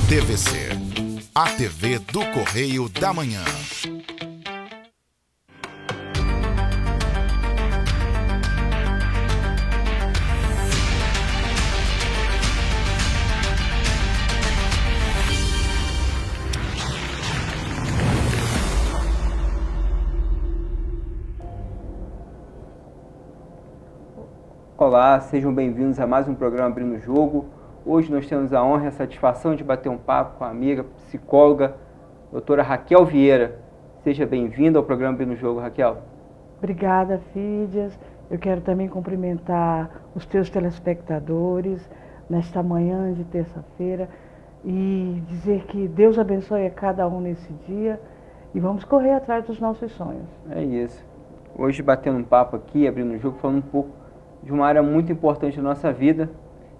TVC, a TV do Correio da Manhã. Olá, sejam bem-vindos a mais um programa Abrindo o Jogo. Hoje nós temos a honra e a satisfação de bater um papo com a amiga psicóloga, doutora Raquel Vieira. Seja bem-vinda ao programa Abrindo o Jogo, Raquel. Obrigada, Fídias. Eu quero também cumprimentar os teus telespectadores nesta manhã de terça-feira e dizer que Deus abençoe a cada um nesse dia e vamos correr atrás dos nossos sonhos. É isso. Hoje batendo um papo aqui, abrindo o jogo, falando um pouco de uma área muito importante da nossa vida,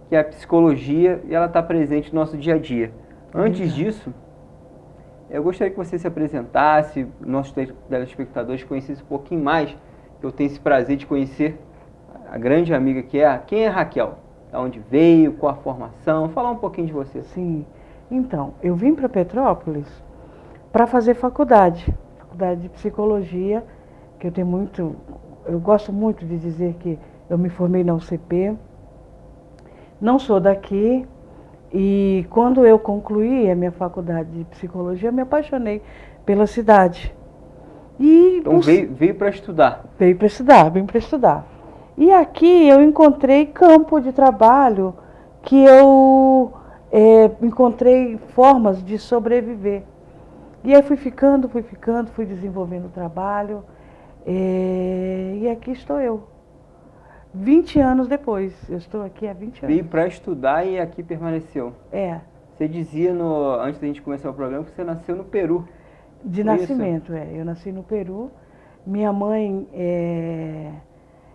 que é a psicologia, e ela está presente no nosso dia a dia. Antes disso, eu gostaria que você se apresentasse, nossos telespectadores conhecessem um pouquinho mais, que eu tenho esse prazer de conhecer a grande amiga que é. Quem é a Raquel? Da onde veio, qual a formação? Falar um pouquinho de você. Sim. Então, eu vim para Petrópolis para fazer faculdade de psicologia, que eu gosto muito de dizer que eu me formei na UCP, não sou daqui, e quando eu concluí a minha faculdade de psicologia, eu me apaixonei pela cidade. Então veio para estudar? Vim para estudar. E aqui eu encontrei campo de trabalho que eu encontrei formas de sobreviver. E aí fui desenvolvendo o trabalho, e aqui estou eu. 20 anos depois, eu estou aqui há 20 anos. Veio para estudar e aqui permaneceu. É. Você dizia, antes da gente começar o programa, que você nasceu no Peru. De nascimento, eu nasci no Peru. Minha mãe,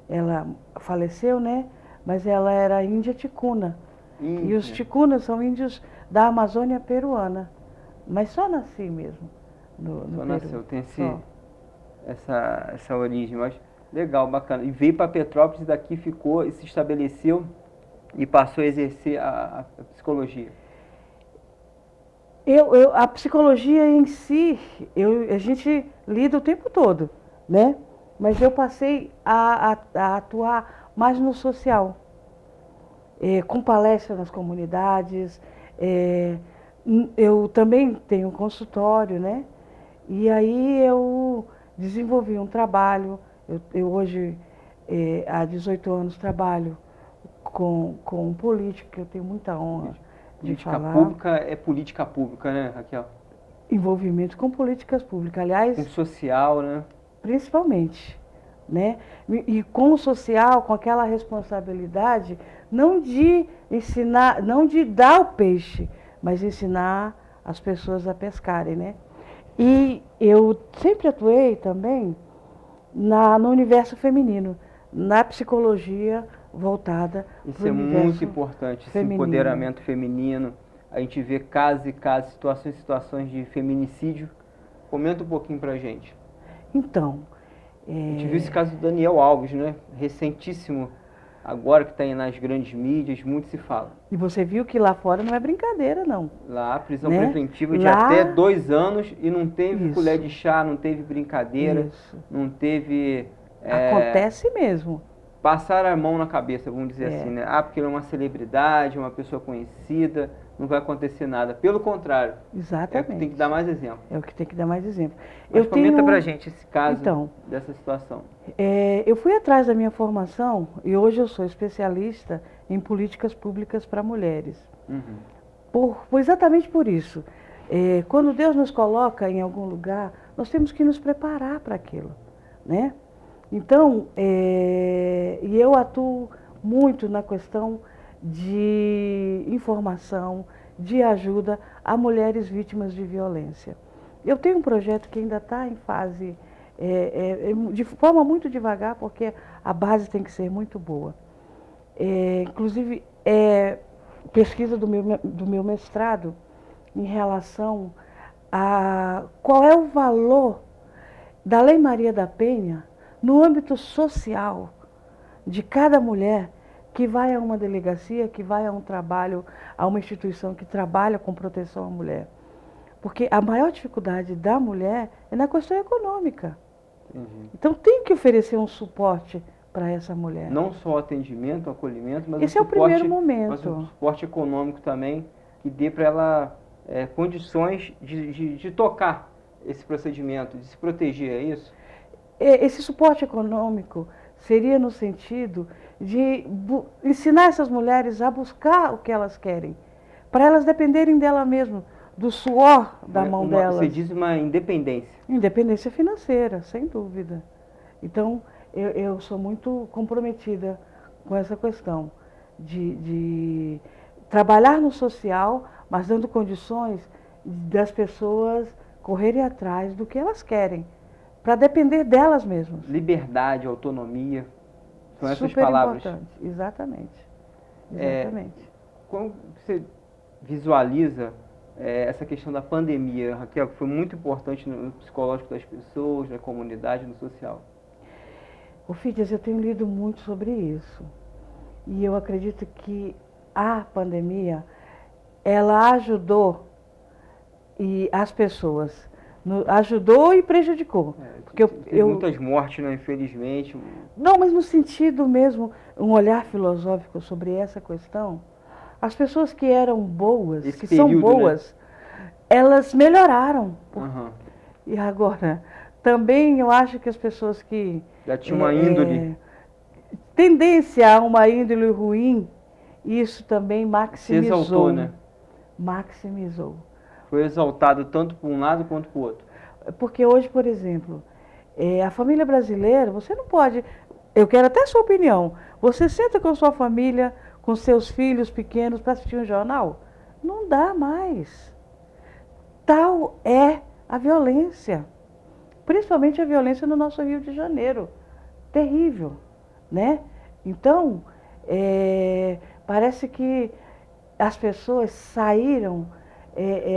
ela faleceu, né? Mas ela era índia ticuna. E os ticunas são índios da Amazônia peruana. Mas só nasci mesmo no Peru. Nasceu, tem essa origem, mas legal, bacana. E veio para Petrópolis e daqui ficou e se estabeleceu e passou a exercer a psicologia. A psicologia em si, a gente lida o tempo todo, né? Mas eu passei a atuar mais no social, com palestras nas comunidades. Eu também tenho um consultório, né? E aí eu desenvolvi um trabalho. Eu hoje, há 18 anos, trabalho com política, eu tenho muita honra de falar. Política pública é política pública, né, Raquel? Envolvimento com políticas públicas, aliás... Com social, né? Principalmente, né? E com o social, com aquela responsabilidade, não de ensinar, não de dar o peixe, mas ensinar as pessoas a pescarem, né? E eu sempre atuei também no universo feminino, na psicologia voltada para o universo feminino. Isso é muito importante, esse empoderamento feminino. A gente vê casos e casos, situações de feminicídio. Comenta um pouquinho pra gente. Então... A gente viu esse caso do Daniel Alves, né? Recentíssimo, agora que está aí nas grandes mídias, muito se fala. E você viu que lá fora não é brincadeira, não. Lá, prisão preventiva de até 2 anos e não teve colher de chá, não teve brincadeira, não teve... Acontece mesmo. Passar a mão na cabeça, vamos dizer assim, né? Porque ele é uma celebridade, uma pessoa conhecida, não vai acontecer nada. Pelo contrário. Exatamente. É o que tem que dar mais exemplo. É o que tem que dar mais exemplo. Mas comenta pra gente esse caso, dessa situação. Eu fui atrás da minha formação e hoje eu sou especialista em políticas públicas para mulheres. Exatamente por isso. Quando Deus nos coloca em algum lugar, nós temos que nos preparar para aquilo, né? Então, e eu atuo muito na questão de informação, de ajuda a mulheres vítimas de violência. Eu tenho um projeto que ainda está em fase, de forma muito devagar, porque a base tem que ser muito boa. Inclusive, pesquisa do meu mestrado em relação a qual é o valor da Lei Maria da Penha no âmbito social de cada mulher que vai a uma delegacia, que vai a um trabalho, a uma instituição que trabalha com proteção à mulher. Porque a maior dificuldade da mulher é na questão econômica. Entendi. Então tem que oferecer um suporte para essa mulher. Não só atendimento, acolhimento, mas Esse é o primeiro momento. mas um suporte econômico também, que dê para ela condições de tocar esse procedimento, de se proteger, é isso? Esse suporte econômico seria no sentido de ensinar essas mulheres a buscar o que elas querem, para elas dependerem dela mesmas, do suor da mão delas. Você diz uma independência. Independência financeira, sem dúvida. Então, eu sou muito comprometida com essa questão de trabalhar no social, mas dando condições das pessoas correrem atrás do que elas querem, para depender delas mesmas. Liberdade, autonomia, são essas Super palavras. importante, exatamente. Exatamente. Como você visualiza essa questão da pandemia, Raquel, que foi muito importante no psicológico das pessoas, na comunidade, no social? Fídias, eu tenho lido muito sobre isso. E eu acredito que a pandemia, ela ajudou as pessoas. Ajudou e prejudicou. Porque Teve muitas mortes, né, infelizmente. Não, mas no sentido mesmo, um olhar filosófico sobre essa questão, as pessoas que eram boas, Esse que período, são boas, né, elas melhoraram. Uhum. E agora, também eu acho que as pessoas que já tinham uma índole, tendência a uma índole ruim, isso também maximizou. Se exaltou, né? Maximizou. Foi exaltado tanto por um lado quanto por outro. Porque hoje, por exemplo, a família brasileira, você não pode... Eu quero até a sua opinião. Você senta com sua família, com seus filhos pequenos para assistir um jornal? Não dá mais. Tal é a violência. Principalmente a violência no nosso Rio de Janeiro. Terrível, né? Então, parece que as pessoas saíram,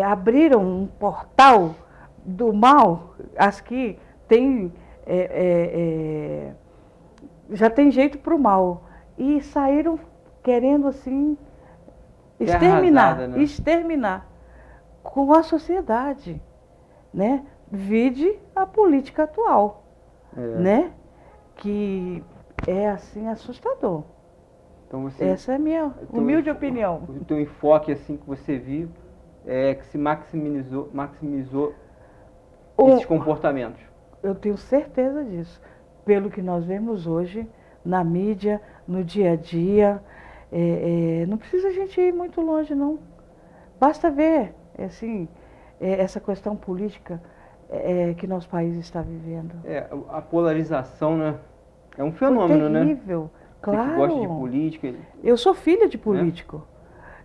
abriram um portal do mal, as que têm, já tem jeito para o mal, e saíram querendo assim exterminar, arrasada, né? exterminar com a sociedade, né? Vide a política atual, né? Que é assim assustador. Então Essa é a minha humilde opinião. O teu enfoque assim que você viu é que se maximizou esses comportamentos. Eu tenho certeza disso. Pelo que nós vemos hoje na mídia, no dia a dia, não precisa a gente ir muito longe, não. Basta ver, assim, essa questão política que nosso país está vivendo. A polarização, né? É um fenômeno, né? Terrível, claro. Você que gosta de política. Eu sou filha de político.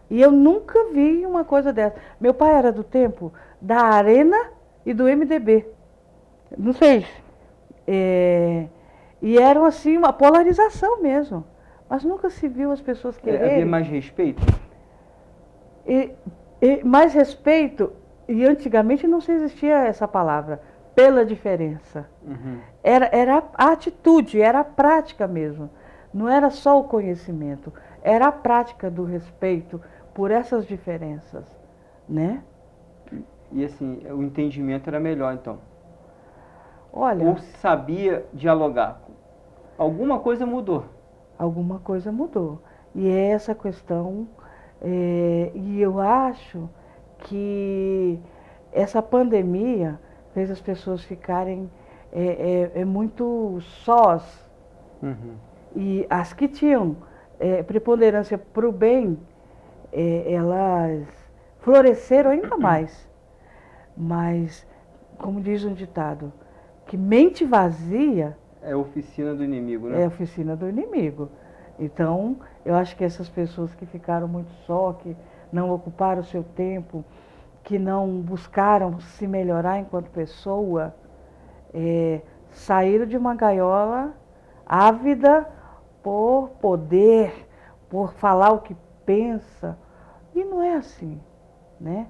E eu nunca vi uma coisa dessa. Meu pai era do tempo da Arena e do MDB. Não sei. E eram assim, uma polarização mesmo. Mas nunca se viu as pessoas quererem. Havia mais respeito? Mais respeito, e antigamente não se existia essa palavra, pela diferença. Uhum. Era a atitude, era a prática mesmo. Não era só o conhecimento, era a prática do respeito por essas diferenças, né? E assim, o entendimento era melhor, então? Olha... Ou se sabia dialogar? Alguma coisa mudou? Alguma coisa mudou. E é essa questão, e eu acho que essa pandemia fez as pessoas ficarem muito sós. Uhum. E as que tinham preponderância para o bem, elas floresceram ainda mais. Mas, como diz um ditado, que mente vazia... É a oficina do inimigo, né? É a oficina do inimigo. Então, eu acho que essas pessoas que ficaram muito só, que não ocuparam o seu tempo, que não buscaram se melhorar enquanto pessoa, saíram de uma gaiola ávida por poder, por falar o que pensa. E não é assim, né?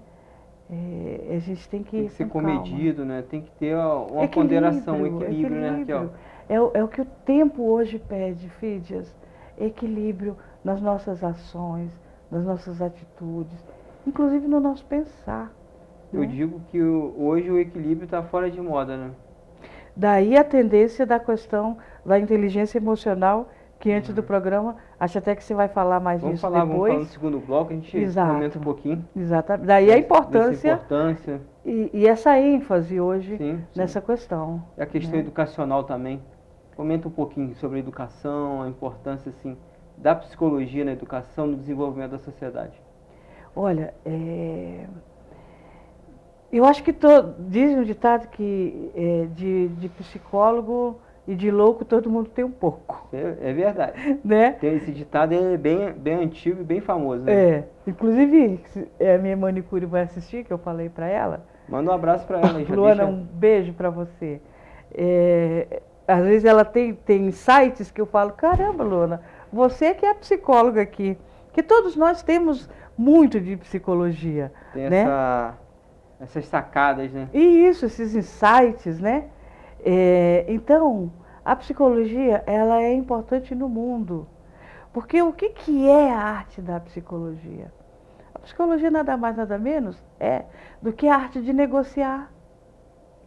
A gente tem que ser comedido, né? Tem que ter uma equilíbrio, ponderação, um equilíbrio, né, Raquel? É o que o tempo hoje pede, Fídias. Equilíbrio nas nossas ações, nas nossas atitudes, inclusive no nosso pensar. Eu digo que hoje o equilíbrio está fora de moda, né? Daí a tendência da questão da inteligência emocional, que antes do programa, acho até que você vai falar mais disso depois. Vamos falar no segundo bloco, a gente comenta um pouquinho. Exatamente. Daí a importância e essa ênfase hoje nessa questão. E a questão educacional também. Comenta um pouquinho sobre a educação, a importância assim, da psicologia na educação, no desenvolvimento da sociedade. Olha, eu acho que diz um ditado que de psicólogo e de louco todo mundo tem um pouco. É verdade. Né? Esse ditado é bem antigo e bem famoso. Né? Inclusive, a minha manicure vai assistir, que eu falei para ela. Manda um abraço para ela. Luana, um beijo para você. Às vezes ela tem insights que eu falo, caramba, Luana, você que é a psicóloga aqui. Que todos nós temos muito de psicologia. Tem né? Essas sacadas, né? E esses insights, né? Então, a psicologia, ela é importante no mundo. Porque o que é a arte da psicologia? A psicologia nada mais, nada menos do que a arte de negociar.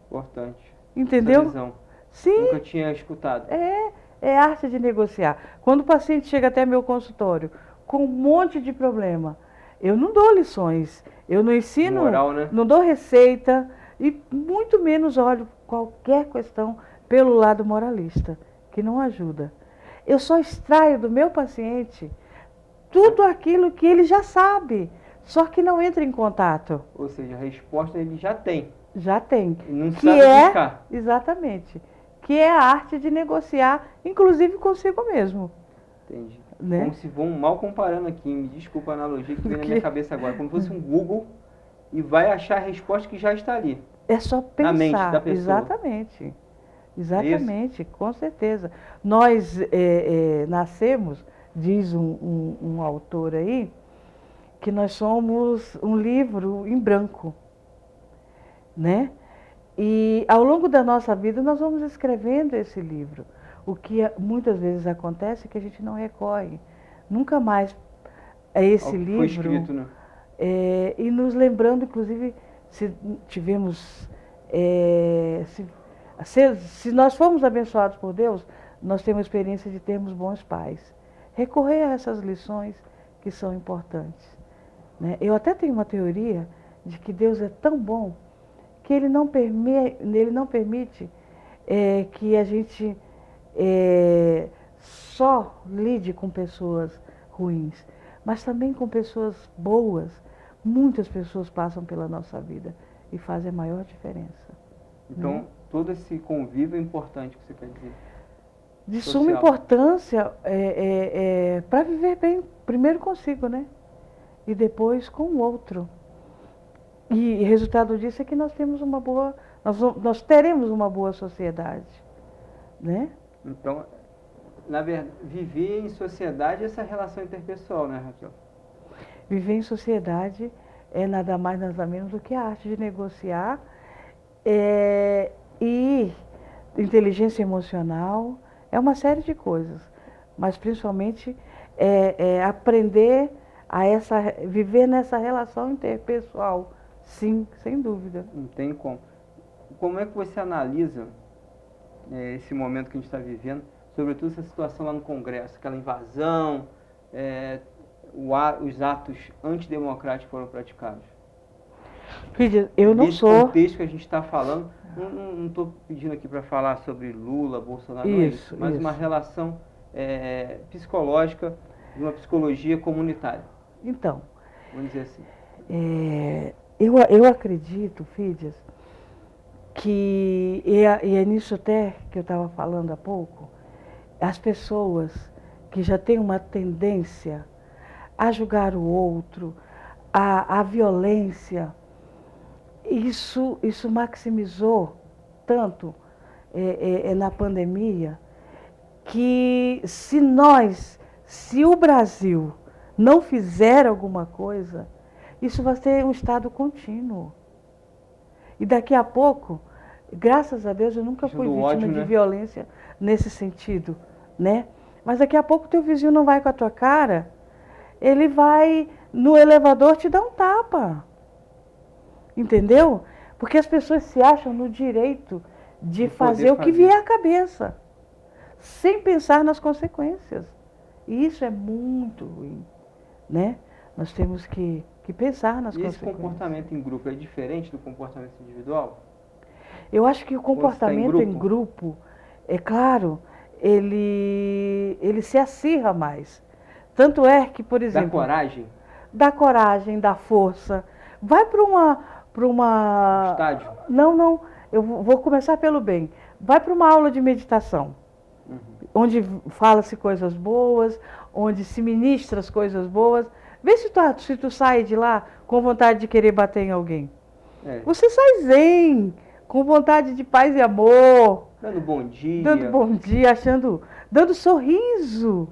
Importante. Entendeu? Essa visão. Sim. Nunca tinha escutado. É arte de negociar. Quando o paciente chega até meu consultório com um monte de problema, eu não dou lições, eu não ensino, moral, né? Não dou receita e muito menos olho qualquer questão pelo lado moralista, que não ajuda. Eu só extraio do meu paciente tudo aquilo que ele já sabe, só que não entra em contato. Ou seja, a resposta ele já tem. Já tem. Não sabe buscar. Exatamente. Que é a arte de negociar, inclusive consigo mesmo. Entendi. Né? Como se vão mal comparando aqui, me desculpa a analogia que veio na minha cabeça agora, como se fosse um Google e vai achar a resposta que já está ali. É só pensar. Na mente da pessoa. Exatamente. Exatamente, com certeza. Nós nascemos, diz um autor aí, que nós somos um livro em branco, né? E ao longo da nossa vida nós vamos escrevendo esse livro. O que muitas vezes acontece é que a gente não recorre nunca mais a esse livro. Foi escrito, né? E nos lembrando, inclusive, se tivemos... Se nós formos abençoados por Deus, nós temos a experiência de termos bons pais. Recorrer a essas lições que são importantes. Né? Eu até tenho uma teoria de que Deus é tão bom que Ele não permite que a gente só lide com pessoas ruins, mas também com pessoas boas. Muitas pessoas passam pela nossa vida e fazem a maior diferença. Então, todo esse convívio é importante, que você quer dizer? De suma importância para viver bem, primeiro consigo, né? E depois com o outro. E resultado disso é que nós temos nós teremos uma boa sociedade, né? Então, na verdade, viver em sociedade é essa relação interpessoal, né, Raquel? Viver em sociedade é nada mais, nada menos do que a arte de negociar e inteligência emocional, é uma série de coisas, mas principalmente aprender viver nessa relação interpessoal, sim, sem dúvida. Não tem como. Como é que você analisa esse momento que a gente está vivendo, sobretudo essa situação lá no Congresso, aquela invasão, os atos antidemocráticos foram praticados? Filha, eu não sou... Nesse contexto que a gente está falando, não estou pedindo aqui para falar sobre Lula, Bolsonaro, não é isso, mas uma relação psicológica, de uma psicologia comunitária. Então, vamos dizer assim. Eu acredito, Fídias, que, e é nisso até que eu estava falando há pouco, as pessoas que já têm uma tendência a julgar o outro, a violência, isso maximizou tanto na pandemia, que se o Brasil não fizer alguma coisa, isso vai ser um estado contínuo. E daqui a pouco, graças a Deus, eu nunca fui vítima de violência nesse sentido, né? Mas daqui a pouco teu vizinho não vai com a tua cara, ele vai no elevador te dar um tapa. Entendeu? Porque as pessoas se acham no direito de fazer o que vier à cabeça, sem pensar nas consequências. E isso é muito ruim, né? Nós temos que pensar nas consequências. E esse comportamento em grupo é diferente do comportamento individual? Eu acho que o comportamento em grupo, é claro, ele se acirra mais. Tanto é que, por exemplo... Dá coragem? Dá coragem, dá força. Vai para uma... Estádio? Não, eu vou começar pelo bem. Vai para uma aula de meditação, onde fala-se coisas boas, onde se ministra as coisas boas. Vê se tu sai de lá com vontade de querer bater em alguém. Você sai zen, com vontade de paz e amor. Dando bom dia. Dando bom dia, dando sorriso.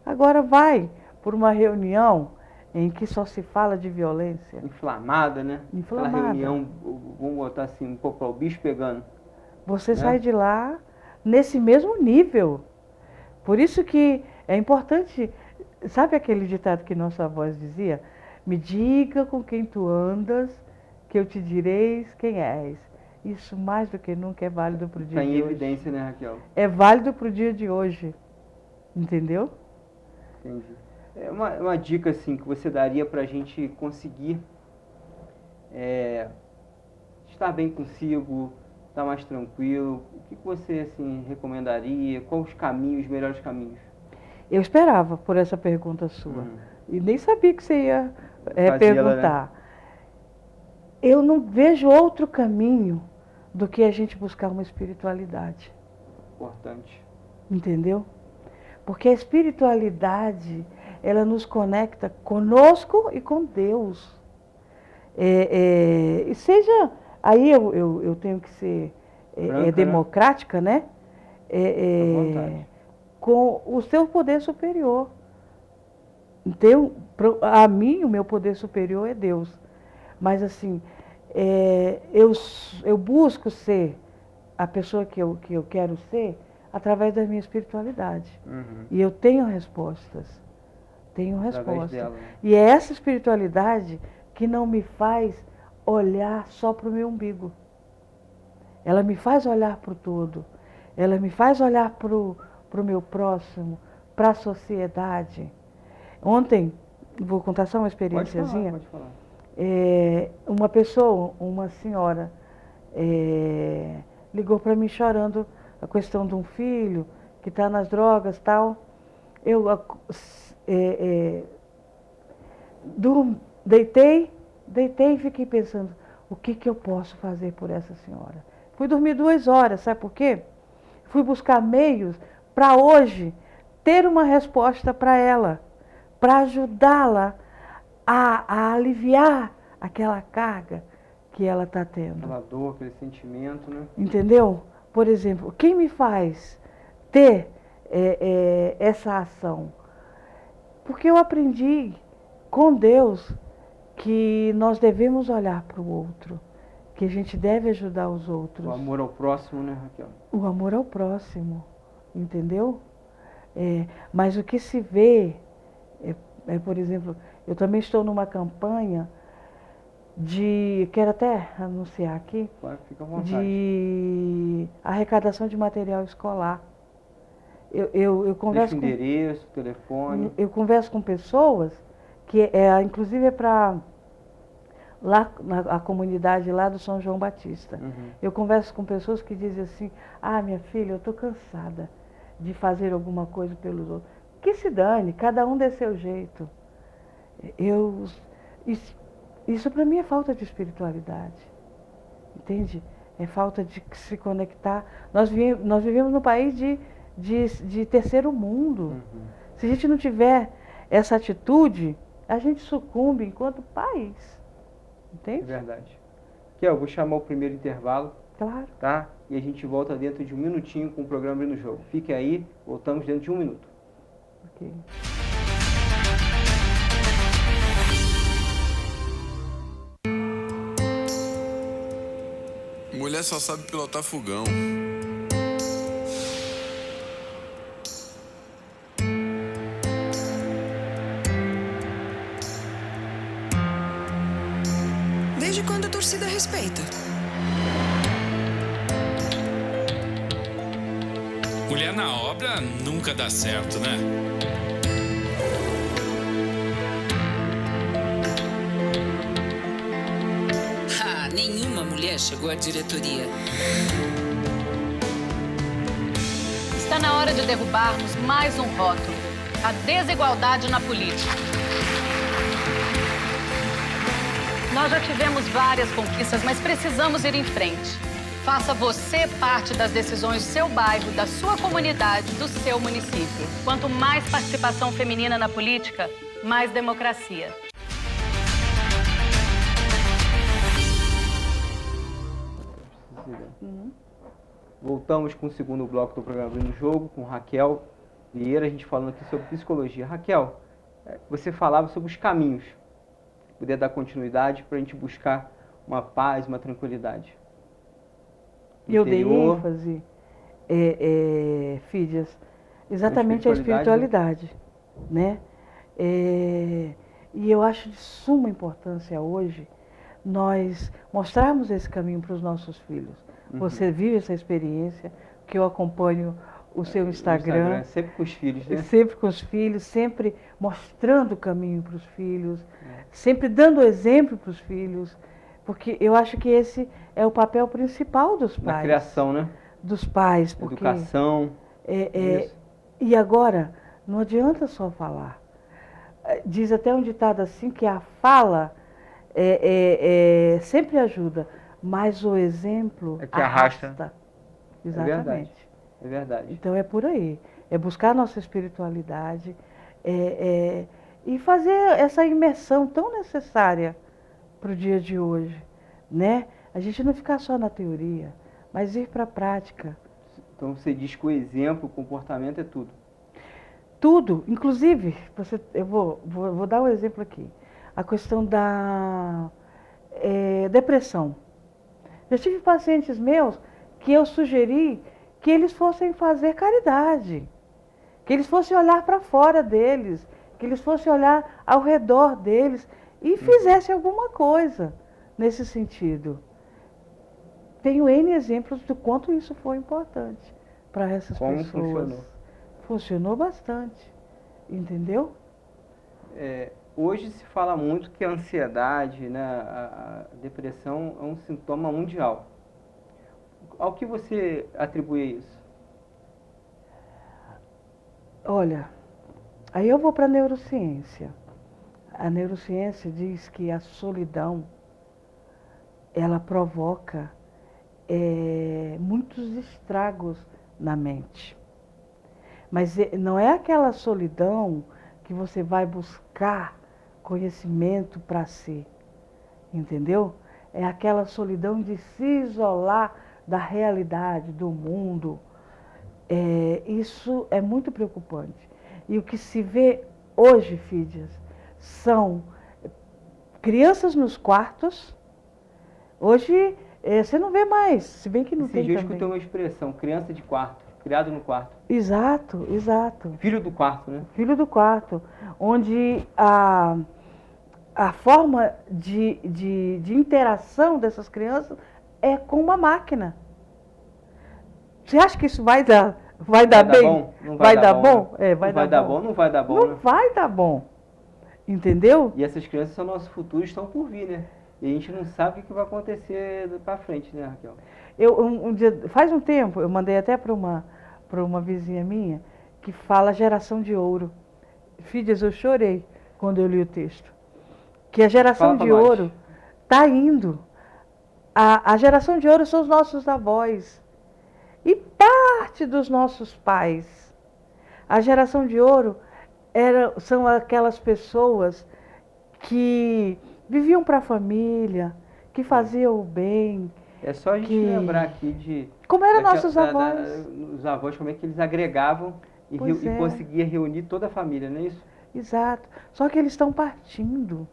Agora vai por uma reunião em que só se fala de violência. Inflamada, né? Inflamada. Aquela reunião, vamos botar assim, um pouco para o bicho pegando. Você sai de lá nesse mesmo nível. Por isso que é importante, sabe aquele ditado que nossa avó dizia? Me diga com quem tu andas, que eu te direis quem és. Isso mais do que nunca é válido para o dia de hoje. Está em evidência, né, Raquel? É válido para o dia de hoje. Entendeu? Entendi. É uma dica assim que você daria para a gente conseguir estar bem consigo, estar mais tranquilo. O que você assim recomendaria? Quais os melhores caminhos? Eu esperava por essa pergunta sua. E nem sabia que você ia perguntar. Né? Eu não vejo outro caminho do que a gente buscar uma espiritualidade. Importante. Entendeu? Porque a espiritualidade, ela nos conecta conosco e com Deus. E seja, aí eu tenho que ser democrática, né? Com o seu poder superior. Então, a mim, o meu poder superior é Deus. Mas assim, eu busco ser a pessoa que eu quero ser através da minha espiritualidade. E eu tenho respostas. Dela, né? E é essa espiritualidade que não me faz olhar só para o meu umbigo. Ela me faz olhar para o todo. Ela me faz olhar para o meu próximo, para a sociedade. Ontem, vou contar só uma experiênciazinha. Pode falar. Uma pessoa, uma senhora, ligou para mim chorando a questão de um filho que está nas drogas e tal. Eu deitei e fiquei pensando, o que eu posso fazer por essa senhora? Fui dormir 2 horas, sabe por quê? Fui buscar meios para hoje ter uma resposta para ela, para ajudá-la a aliviar aquela carga que ela está tendo. Aquela dor, aquele sentimento, né? Entendeu? Por exemplo, quem me faz ter essa ação? Porque eu aprendi com Deus que nós devemos olhar para o outro, que a gente deve ajudar os outros. O amor ao próximo, né, Raquel? O amor ao próximo, entendeu? Mas o que se vê, por exemplo, eu também estou numa campanha quero até anunciar aqui, fica à vontade, de arrecadação de material escolar. Eu converso Deixa o endereço, telefone. Eu converso com pessoas que inclusive é para lá a comunidade lá do São João Batista. Eu converso com pessoas que dizem assim, minha filha, eu estou cansada de fazer alguma coisa pelos outros. Que se dane, cada um dê seu jeito. Isso para mim é falta de espiritualidade. Entende? É falta de se conectar. Nós vivemos num país de terceiro mundo. Se a gente não tiver essa atitude, a gente sucumbe enquanto país. Entende? É verdade. Eu vou chamar o primeiro intervalo. Claro. Tá? E a gente volta dentro de 1 minutinho com o programa no Jogo. Fique aí, voltamos dentro de 1 minuto. Ok. Mulher só sabe pilotar fogão. torcida respeita. Mulher na obra nunca dá certo, né? Nenhuma mulher chegou à diretoria. Está na hora de derrubarmos mais um rótulo: a desigualdade na política. Nós já tivemos várias conquistas, mas precisamos ir em frente. Faça você parte das decisões do seu bairro, da sua comunidade, do seu município. Quanto mais participação feminina na política, mais democracia. Voltamos com o segundo bloco do programa Abrindo o Jogo, com Raquel Vieira, a gente falando aqui sobre psicologia. Raquel, você falava sobre os caminhos, poder dar continuidade para a gente buscar uma paz, uma tranquilidade. E eu dei ênfase, Fídias, exatamente a espiritualidade, né? E eu acho de suma importância hoje nós mostrarmos esse caminho para os nossos filhos. Você vive essa experiência, que eu acompanho o seu Instagram. Sempre com os filhos, né? Sempre com os filhos, sempre mostrando o caminho para os filhos, sempre dando exemplo para os filhos, porque eu acho que esse é o papel principal dos pais. Na criação, né? Dos pais. Porque educação. E agora, não adianta só falar. Diz até um ditado assim, que a fala sempre ajuda, mas o exemplo que arrasta. Exatamente. É verdade. Então é por aí. É buscar a nossa espiritualidade e fazer essa imersão tão necessária para o dia de hoje, né? A gente não ficar só na teoria, mas ir para a prática. Então você diz que o exemplo, o comportamento é tudo. Tudo, inclusive, eu vou dar um exemplo aqui. A questão da depressão. Já tive pacientes meus que eu sugeri que eles fossem fazer caridade, que eles fossem olhar para fora deles, que eles fossem olhar ao redor deles e fizessem alguma coisa nesse sentido. Tenho N exemplos do quanto isso foi importante para essas pessoas. Funcionou? Funcionou bastante, entendeu? Hoje se fala muito que a ansiedade, né, a depressão é um sintoma mundial. Ao que você atribui isso? Olha, aí eu vou para a neurociência. A neurociência diz que a solidão, ela provoca muitos estragos na mente. Mas não é aquela solidão que você vai buscar conhecimento para si, entendeu? É aquela solidão de se isolar da realidade, do mundo. Isso é muito preocupante. E o que se vê hoje, Fídias, são crianças nos quartos. Hoje você não vê mais, se bem que não tem também. Esse dia eu escutei uma expressão, criança de quarto, criado no quarto. Exato, exato. Filho do quarto, né? Filho do quarto, onde a forma de interação dessas crianças é com uma máquina. Você acha que isso vai dar bem? Bom? Não vai dar bom? Né? Vai dar bom, não vai dar bom. Não vai dar bom. Entendeu? E essas crianças são nosso futuro, estão por vir, né? E a gente não sabe o que vai acontecer para frente, né, Raquel? Faz um tempo, eu mandei até para uma vizinha minha que fala geração de ouro. Fídias, eu chorei quando eu li o texto. Que a geração de ouro está indo. A geração de ouro são os nossos avós. E parte dos nossos pais. A geração de ouro são aquelas pessoas que viviam para a família, que faziam o bem. É só a gente lembrar aqui de... Como eram nossos avós. Os avós, como é que eles agregavam e conseguia reunir toda a família, não é isso? Exato. Só que eles estão partindo.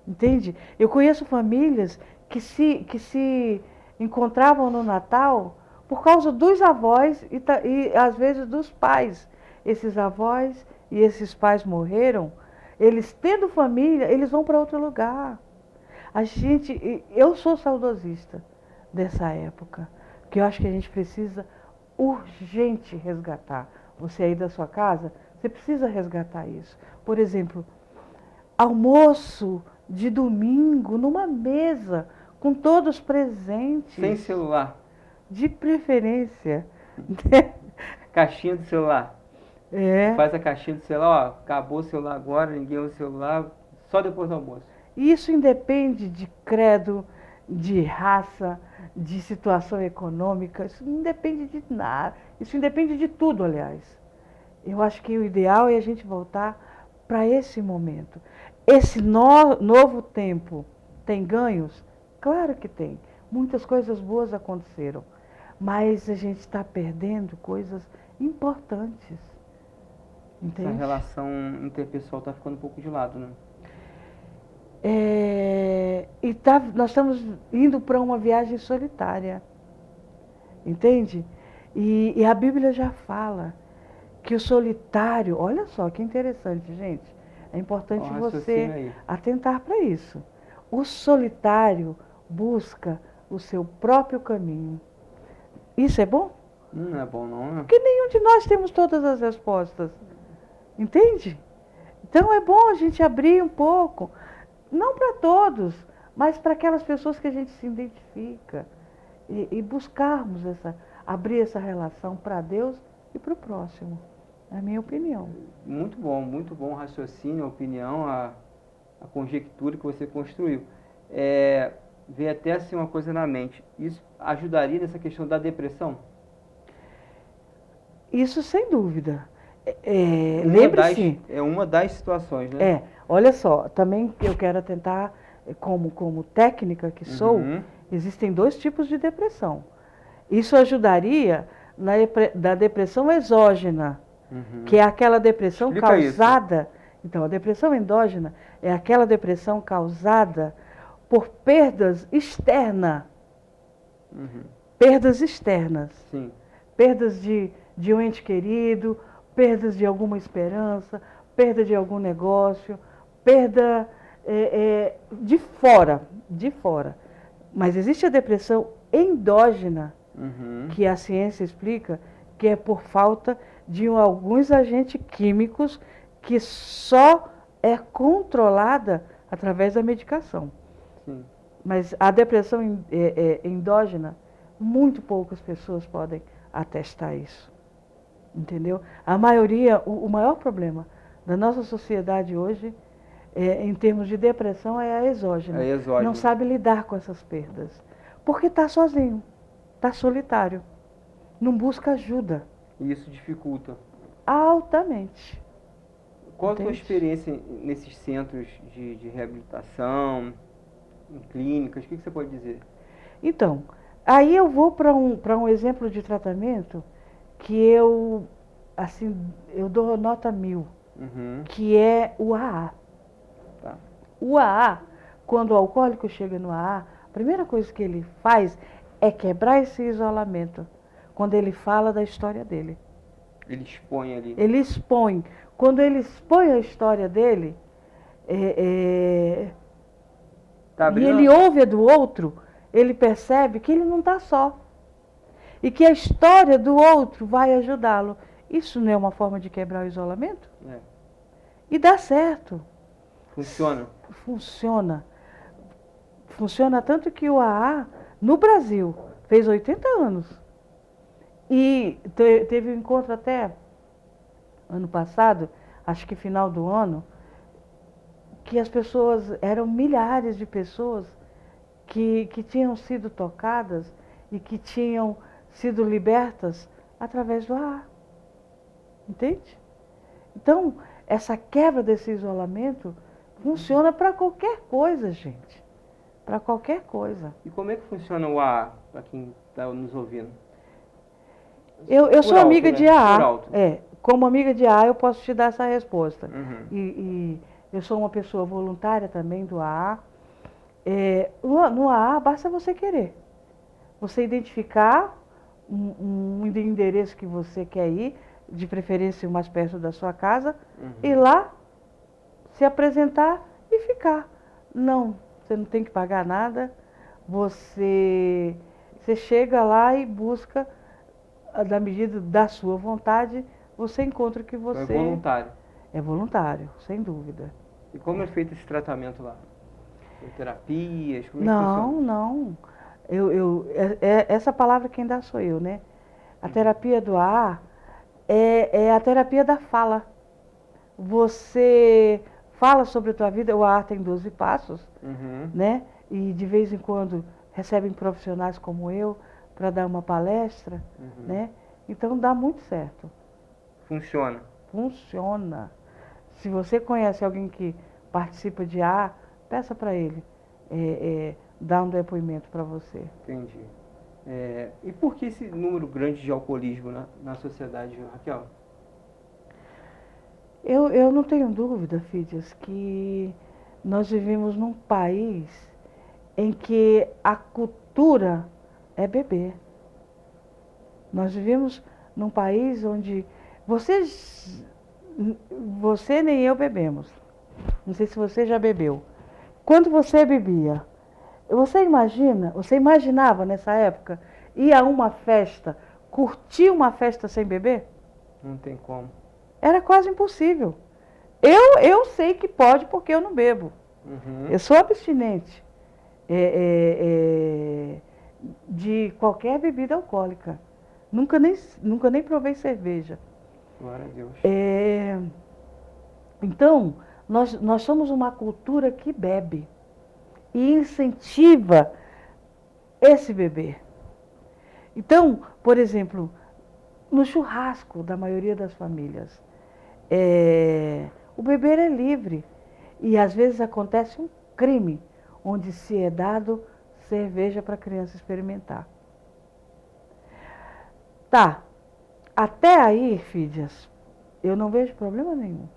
Entende? Eu conheço famílias que se encontravam no Natal por causa dos avós e às vezes dos pais. Esses avós e esses pais morreram, eles tendo família, eles vão para outro lugar. Eu sou saudosista dessa época, que eu acho que a gente precisa urgente resgatar. Você aí da sua casa, você precisa resgatar isso. Por exemplo, almoço de domingo numa mesa, com todos presentes. Sem celular. De preferência. Caixinha do celular. É. Faz a caixinha do celular, ó, acabou o celular agora, ninguém usa o celular, só depois do almoço. Isso independe de credo, de raça, de situação econômica, isso não depende de nada, isso independe de tudo, aliás. Eu acho que o ideal é a gente voltar para esse momento. Esse novo tempo tem ganhos? Claro que tem. Muitas coisas boas aconteceram, mas a gente está perdendo coisas importantes. Entende? A relação interpessoal está ficando um pouco de lado, né? Nós estamos indo para uma viagem solitária, entende? E a Bíblia já fala que o solitário, olha só que interessante, gente, é importante você atentar para isso. O solitário busca o seu próprio caminho. Isso é bom? Não é bom não, né? Porque nenhum de nós temos todas as respostas, entende? Então é bom a gente abrir um pouco. Não para todos, mas para aquelas pessoas que a gente se identifica. E buscarmos abrir essa relação para Deus e para o próximo. É a minha opinião. Muito bom o raciocínio, a opinião, a conjectura que você construiu. Veio até assim uma coisa na mente. Isso ajudaria nessa questão da depressão? Isso sem dúvida. Lembre-se. É uma das situações, né? Olha só, também eu quero atentar, como técnica que sou, existem 2 tipos de depressão. Isso ajudaria da depressão exógena, que é aquela depressão causada... Então, a depressão endógena é aquela depressão causada por perdas externas. Perdas externas. Sim. Perdas de um ente querido, perdas de alguma esperança, perda de algum negócio, perda de fora. Mas existe a depressão endógena, que a ciência explica que é por falta de alguns agentes químicos que só é controlada através da medicação. Sim. Mas a depressão endógena, muito poucas pessoas podem atestar isso. Entendeu? A maioria, o maior problema da nossa sociedade hoje, em termos de depressão, é a exógena. Não sabe lidar com essas perdas. Porque está sozinho, está solitário, não busca ajuda. E isso dificulta. Altamente. Qual a tua experiência nesses centros de reabilitação, em clínicas? O que você pode dizer? Então, aí eu vou para um exemplo de tratamento que eu dou nota 1000, que é o AA. Tá. O AA, quando o alcoólico chega no AA, a primeira coisa que ele faz é quebrar esse isolamento, quando ele fala da história dele. Ele expõe ali. Ele expõe. Quando ele expõe a história dele, e ele ouve a do outro, ele percebe que ele não está só. E que a história do outro vai ajudá-lo. Isso não é uma forma de quebrar o isolamento? E dá certo. Funciona? Funciona. Funciona tanto que o AA, no Brasil, fez 80 anos. E teve um encontro até ano passado, acho que final do ano, que as pessoas, eram milhares de pessoas que tinham sido tocadas e que tinham sido libertas através do AA. Entende? Então, essa quebra desse isolamento funciona para qualquer coisa, gente. Para qualquer coisa. E como é que funciona o AA, para quem está nos ouvindo? Eu sou amiga de AA. Por alto. Como amiga de AA, eu posso te dar essa resposta. E eu sou uma pessoa voluntária também do AA. No AA, basta você querer. Você identificar um endereço que você quer ir, de preferência o mais perto da sua casa, ir lá, se apresentar e ficar. Não, você não tem que pagar nada, você chega lá e busca, da medida da sua vontade, você encontra o que Então você... é voluntário. É voluntário, sem dúvida. E como é feito esse tratamento lá? Tem terapias? Como é que Não, funciona? não. Essa palavra quem dá sou eu, né? A terapia do ar é a terapia da fala. Você fala sobre a tua vida, o ar tem 12 passos, Uhum. né? E de vez em quando recebem profissionais como eu para dar uma palestra, né? Então dá muito certo. Funciona. Funciona. Se você conhece alguém que participa de ar, peça para ele dar um depoimento para você. Entendi. E por que esse número grande de alcoolismo na sociedade, Raquel? Eu não tenho dúvida, Fídias, que nós vivemos num país em que a cultura é beber. Nós vivemos num país onde você nem eu bebemos. Não sei se você já bebeu. Quando você bebia, você imaginava nessa época ir a uma festa, curtir uma festa sem beber? Não tem como. Era quase impossível. Eu sei que pode porque eu não bebo. Uhum. Eu sou abstinente de qualquer bebida alcoólica. Nunca nem provei cerveja. Glória a Deus. Então, nós somos uma cultura que bebe e incentiva esse beber. Então, por exemplo, no churrasco da maioria das famílias, o beber é livre. E às vezes acontece um crime, onde se é dado cerveja para a criança experimentar. Tá, até aí, Fídias, eu não vejo problema nenhum.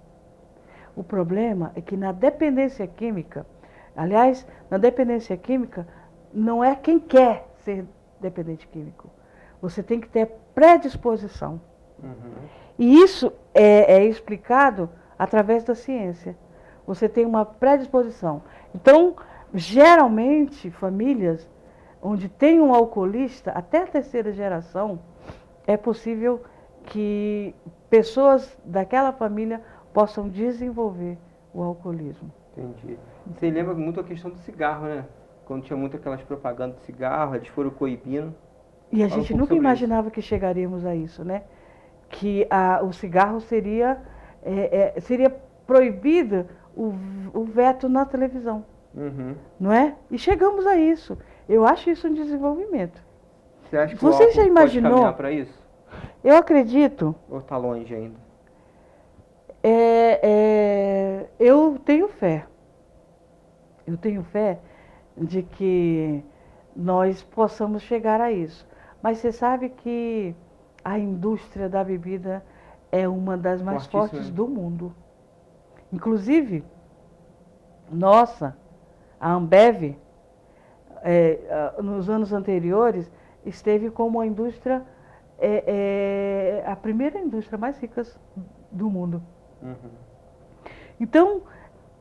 O problema é que na dependência química, aliás, na dependência química, não é quem quer ser dependente químico. Você tem que ter predisposição. Uhum. E isso é explicado através da ciência. Você tem uma predisposição. Então, geralmente, famílias onde tem um alcoolista, até a terceira geração, é possível que pessoas daquela família possam desenvolver o alcoolismo. Entendi. Você lembra muito a questão do cigarro, né? Quando tinha muito aquelas propagandas de cigarro, eles foram coibindo. E a Fala um gente pouco nunca sobre imaginava que chegaríamos a isso, né? Que o cigarro seria proibido o veto na televisão, Uhum. não é? E chegamos a isso. Eu acho isso um desenvolvimento. Você acha que Você o álcool já imaginou? pode caminhar para isso? Eu acredito, Ou está longe ainda? eu tenho fé. Eu tenho fé de que nós possamos chegar a isso. Mas você sabe que a indústria da bebida é uma das mais Fortíssima. fortes do mundo. Inclusive, nossa, a Ambev, nos anos anteriores, esteve como a indústria, a primeira indústria mais rica do mundo. Uhum. Então,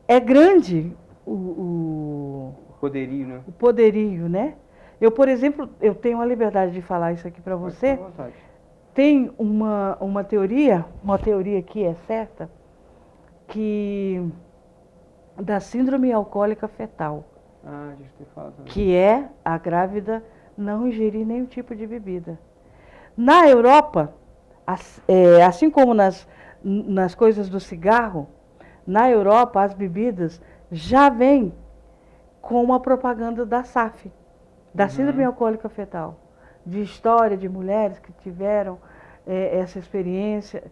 é grande o Poderio, né? poderio, né? Eu, por exemplo, eu tenho a liberdade de falar isso aqui para Pode você. ficar à vontade. Tem uma teoria que é certa, que da síndrome alcoólica fetal, Ah, deixa eu ter falado também. que é a grávida não ingerir nenhum tipo de bebida. Na Europa, assim como nas coisas do cigarro, na Europa as bebidas já vêm com uma propaganda da SAF, da síndrome alcoólica fetal, de história de mulheres que tiveram essa experiência.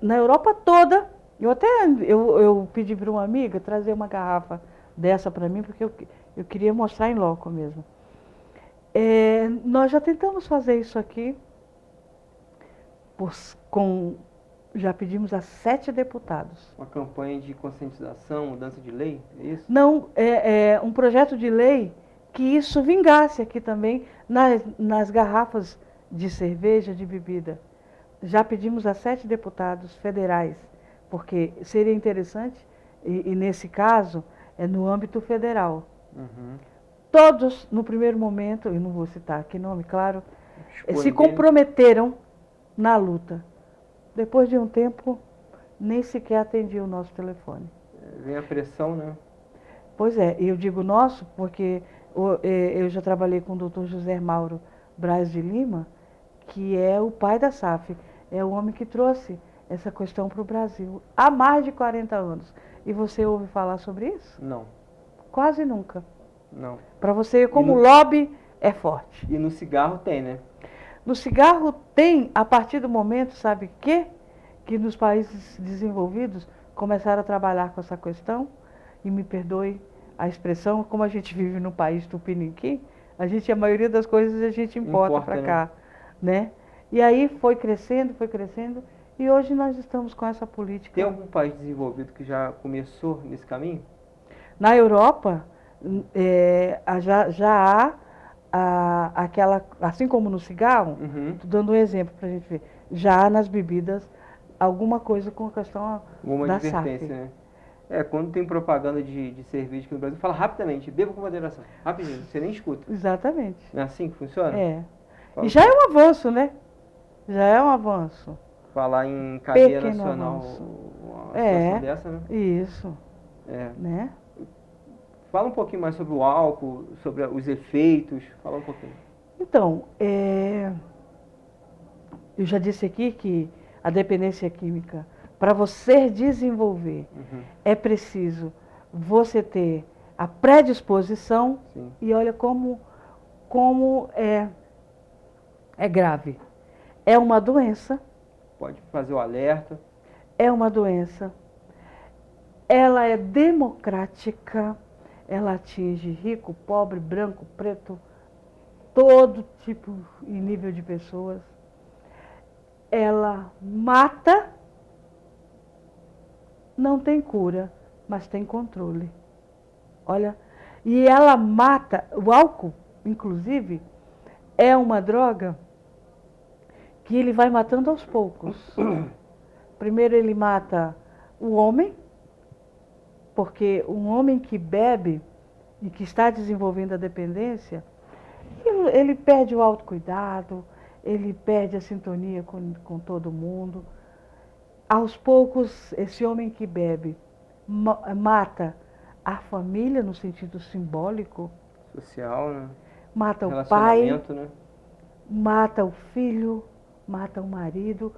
Na Europa toda, eu pedi para uma amiga trazer uma garrafa dessa para mim, porque eu queria mostrar em loco mesmo. Nós já tentamos fazer isso aqui, já pedimos a 7 deputados. Uma campanha de conscientização, mudança de lei, é isso? Não, um projeto de lei que isso vingasse aqui também nas garrafas de cerveja, de bebida. Já pedimos a 7 deputados federais, porque seria interessante, e nesse caso, é no âmbito federal, Todos, no primeiro momento, eu não vou citar aqui nome, claro, Expor se ninguém. comprometeram na luta. Depois de um tempo, nem sequer atendiam o nosso telefone. Vem a pressão, né? Pois é, eu digo nosso porque eu já trabalhei com o doutor José Mauro Braz de Lima, que é o pai da SAF, é o homem que trouxe essa questão para o Brasil há mais de 40 anos. E você ouve falar sobre isso? Não, Quase nunca. não. Para você, como no- lobby, é forte. E no cigarro tem, né? No cigarro tem, a partir do momento, sabe que nos países desenvolvidos começaram a trabalhar com essa questão, e me perdoe a expressão, como a gente vive no país tupiniquim, a maioria das coisas a gente importa para né? cá, né? E aí foi crescendo, e hoje nós estamos com essa política. Tem algum país desenvolvido que já começou nesse caminho? Na Europa, já há aquela, assim como no cigarro, estou dando um exemplo para a gente ver, já há nas bebidas alguma coisa com a questão Alguma da advertência, SAF. né? Quando tem propaganda de cerveja aqui no Brasil, fala rapidamente, beba com moderação. Rapidinho, você nem escuta. Exatamente. Não é assim que funciona? É. Fala E já é um avanço, né? Já é um avanço. Falar em cadeia Pequeno nacional, avanço. uma situação dessa, né? Isso, É. né? Fala um pouquinho mais sobre o álcool, sobre os efeitos, fala um pouquinho. Então, eu já disse aqui que a dependência química, para você desenvolver, é preciso você ter a predisposição. Sim. E olha como é grave. É uma doença, Pode fazer o alerta. é uma doença, ela é democrática, ela atinge rico, pobre, branco, preto, todo tipo e nível de pessoas. Ela mata, não tem cura, mas tem controle. Olha, e ela mata, o álcool, inclusive, é uma droga que ele vai matando aos poucos. Primeiro ele mata o homem, porque um homem que bebe e que está desenvolvendo a dependência, ele perde o autocuidado, ele perde a sintonia com todo mundo. Aos poucos, esse homem que bebe mata a família no sentido simbólico, Social, né? mata o pai, Relacionamento, né? mata o filho, mata o marido,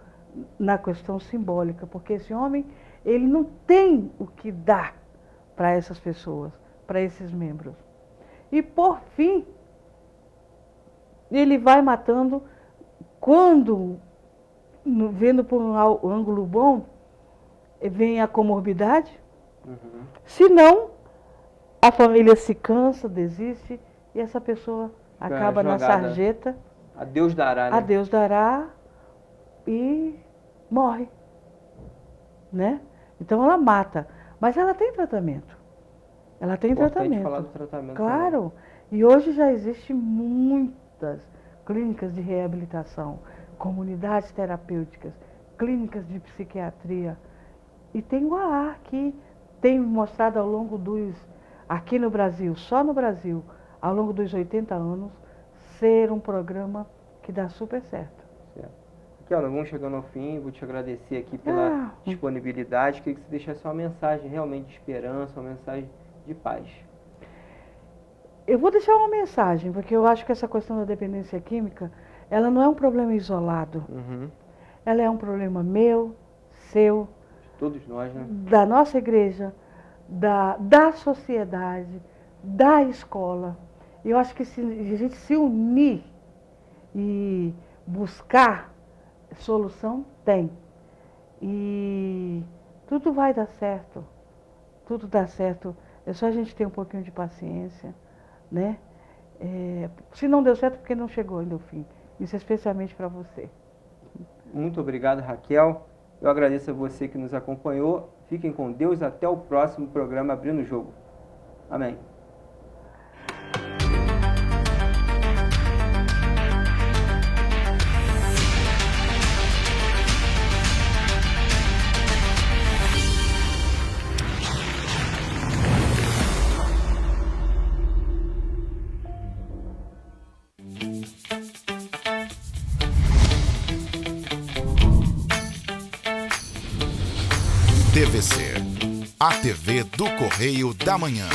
na questão simbólica, porque esse homem, ele não tem o que dar para essas pessoas, para esses membros. E por fim, ele vai matando, quando, vendo por um ângulo bom, vem a comorbidade. Se não, a família se cansa, desiste, e essa pessoa acaba na jogada. sarjeta. A Deus dará, né? A Deus dará e morre, né? Então ela mata, mas ela tem tratamento. Ela tem Importante tratamento. falar do tratamento Claro. E hoje já existem muitas clínicas de reabilitação, comunidades terapêuticas, clínicas de psiquiatria. E tem o AA, que tem mostrado ao longo aqui no Brasil, só no Brasil, ao longo dos 80 anos, ser um programa que dá super certo. Certo. Raquel, nós vamos chegando ao fim, vou te agradecer aqui pela disponibilidade, queria que você deixasse uma mensagem realmente de esperança, uma mensagem de paz. Eu vou deixar uma mensagem, porque eu acho que essa questão da dependência química, ela não é um problema isolado. Ela é um problema meu, seu, Todos nós, né? da nossa igreja, da sociedade, da escola. Eu acho que se a gente se unir e buscar solução, tem. E tudo vai dar certo. Tudo dá certo. É só a gente ter um pouquinho de paciência, né? Se não deu certo, porque não chegou ainda o fim. Isso é especialmente para você. Muito obrigado, Raquel. Eu agradeço a você que nos acompanhou. Fiquem com Deus. Até o próximo programa Abrindo o Jogo. Amém. TVC, a TV do Correio da Manhã.